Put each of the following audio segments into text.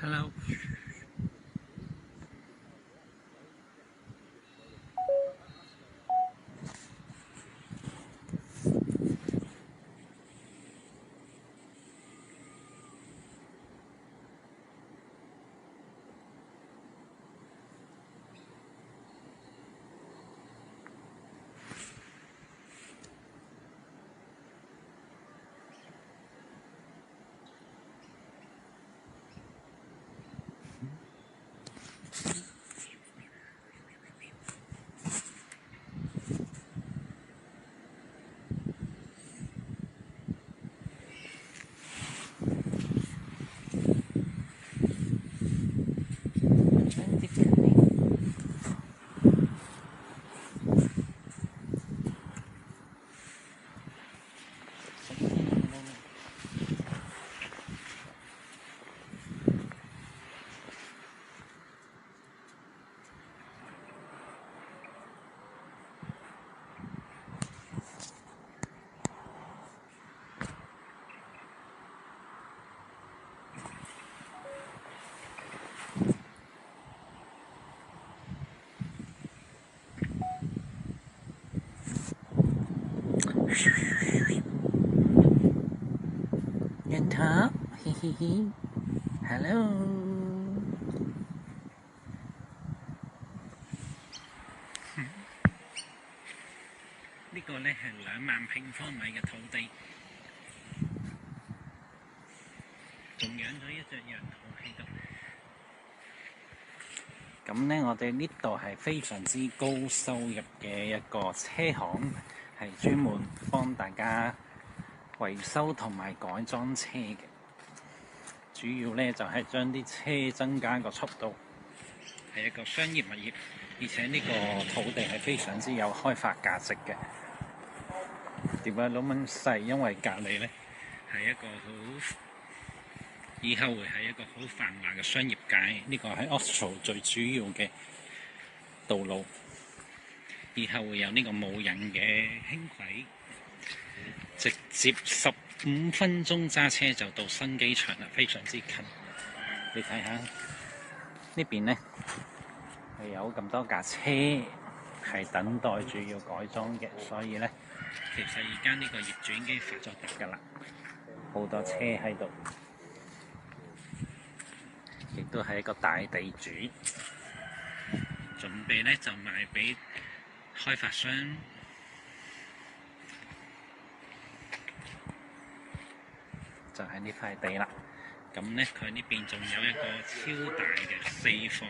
Hello。人頭，嘻嘻嘻 ，Hello。呢個呢係2萬平方米嘅土地，仲養咗一隻羊駝喺度。咁呢，我哋呢度係非常之高收入嘅一個車行，係專門幫大家維修同埋改裝車嘅。主要呢就係將啲車增加個速度，係一個商業物業，而且呢個土地係非常之有開發價值嘅。點解咁細？因為隔離呢係一個以後會係一個好繁華嘅商業街。呢個係 Austral 最主要嘅道路，以後會有呢個無人嘅輕軌，直接15分鐘揸車就到新機場啦，非常之近。你睇下呢邊呢，係有咁多架車係等待住要改裝嘅，所以呢，其實而家呢個業主已經發咗達㗎啦，好多車喺度，亦都係一個大地主，準備呢就賣俾開發商。就係呢塊地啦。咁呢，佢呢邊仲有一個超大嘅4房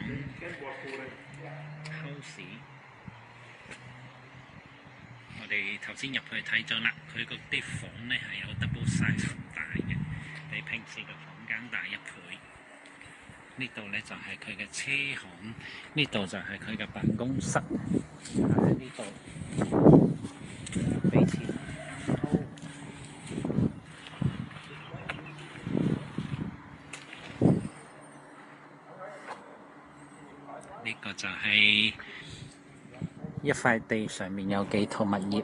house。我哋頭先入去睇咗啦，佢嗰啲房呢係有 double size 咁大嘅，比平時嘅房間大1倍。呢度呢就係佢嘅車行，呢度就係佢嘅辦公室。喺呢度俾錢。呢個就係一塊地上面有幾套物業，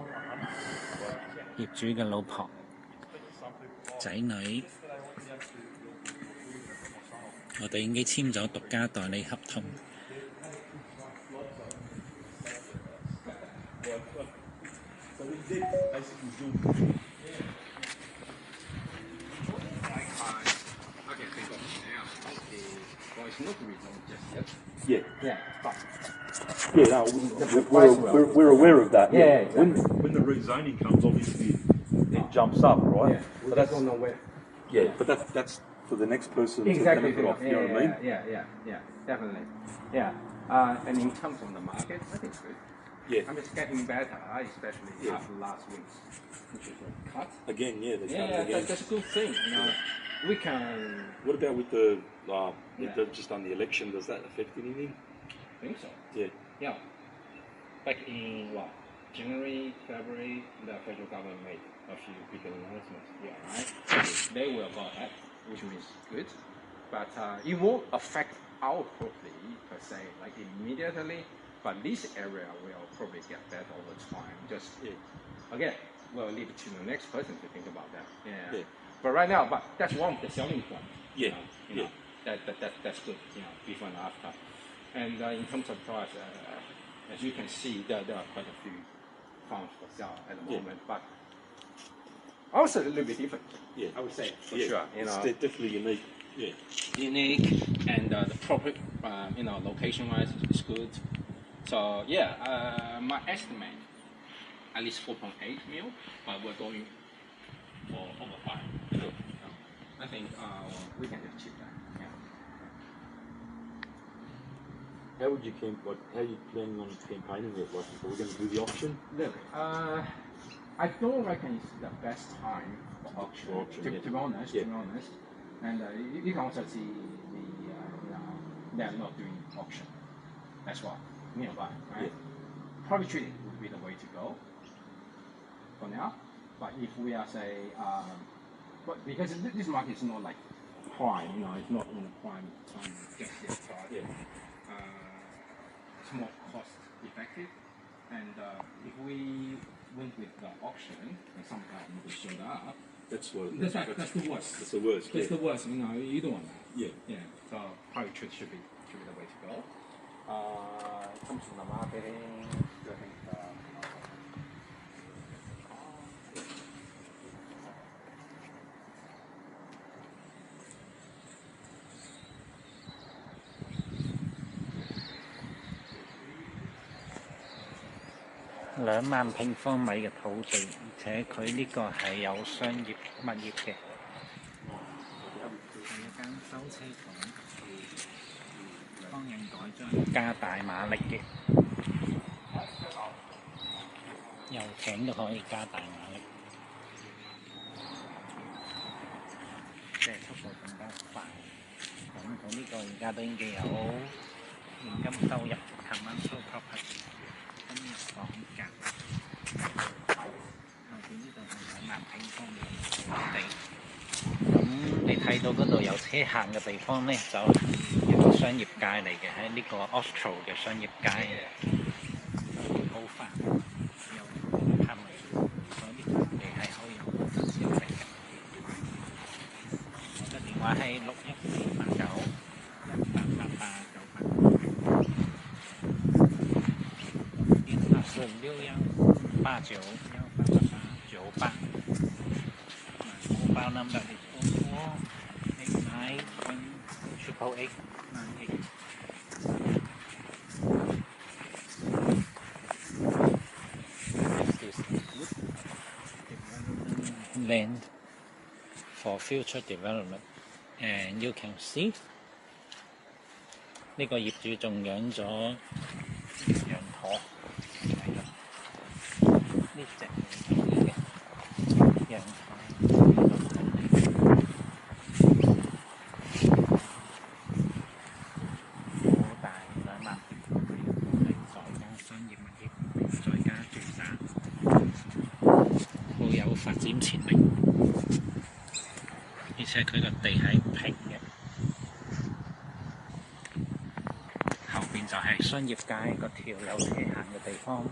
業主嘅老婆、仔女，我哋已經簽咗獨家代理合同。Yeah, we're aware of that. Yeah. When the rezoning comes, obviously it jumps up, right? Yeah, we just don't know where. Yeah, but that's for the next person Exactly. to benefit off. You know what I mean? Yeah, definitely. Yeah. And in terms of the market, I think it's good. Yeah. I mean, it's getting better, especially after last week's interest rate cut. Again, yeah, there's Yeah, again. that's a good thing. You know, we can What about with the they've just done the election? Does that affect anything? think so. Yeah. Yeah. Back in January, February, the federal government made a few big announcements. Yeah, right. They will go ahead, which means good, but it won't affect our property per se, like immediately. But this area will probably get better over time. Just again, we'll leave it to the next person to think about that. Yeah. But right now, that's one of the selling points. Yeah. You know, that's good, before and after. And in terms of price, as you can see, there are quite a few farms for sale at the moment, but also a little bit different. Yeah. I would say for Yeah. sure. It's definitely unique. Yeah. Unique, and the property, location-wise is good. So yeah, my estimate at least 4.8 mil, but we're going for over 5. So I think we can achieve that. Yeah. How would you how are you planning on campaigning it? Like, are we going to do the auction? Look, I don't reckon it's the best time for auction. For auction, to yeah. be honest, Yeah. to be honest, and you can also see they're not doing auction. That's why nearby, right? Yeah. Private trading would be the way to go for now. But if we are but because this market is not like prime, it's not in a prime time just yet. So I think it's more cost effective. And if we went with the auction and somehow we showed up, That's the worst. That's the worst. That's Yeah. the worst. You don't want that. Yeah. Yeah. So private trade should be the way to go. In terms of the marketing, I think.2萬平方米嘅土地，而且佢呢個係有商業物業嘅，係一間修車廠，幫人改裝加大馬力嘅，遊艇都可以加大馬力，即係速度更加快。咁佢呢個而家都已經有現金收入 commercial property。咁房價，後邊呢度係2萬平方米嘅土地。咁你睇到嗰度有車行嘅地方呢，就係一個商業街嚟嘅，喺呢個 Austral 嘅商業街，好繁忙，有拍賣，所以啲土地係好有增值嘅。我嘅電話係61489188，61889898，mobile number is 0489388898. Land for future development, and you can see 呢個業主仲養咗羊駝，係啦，呢隻嘅羊駝，好大2萬平方米嘅土地，再加商業物業，再加住宅，好有發展潛力。而且佢個地係平嘅，後邊就係商業街嗰條有車行嘅地方。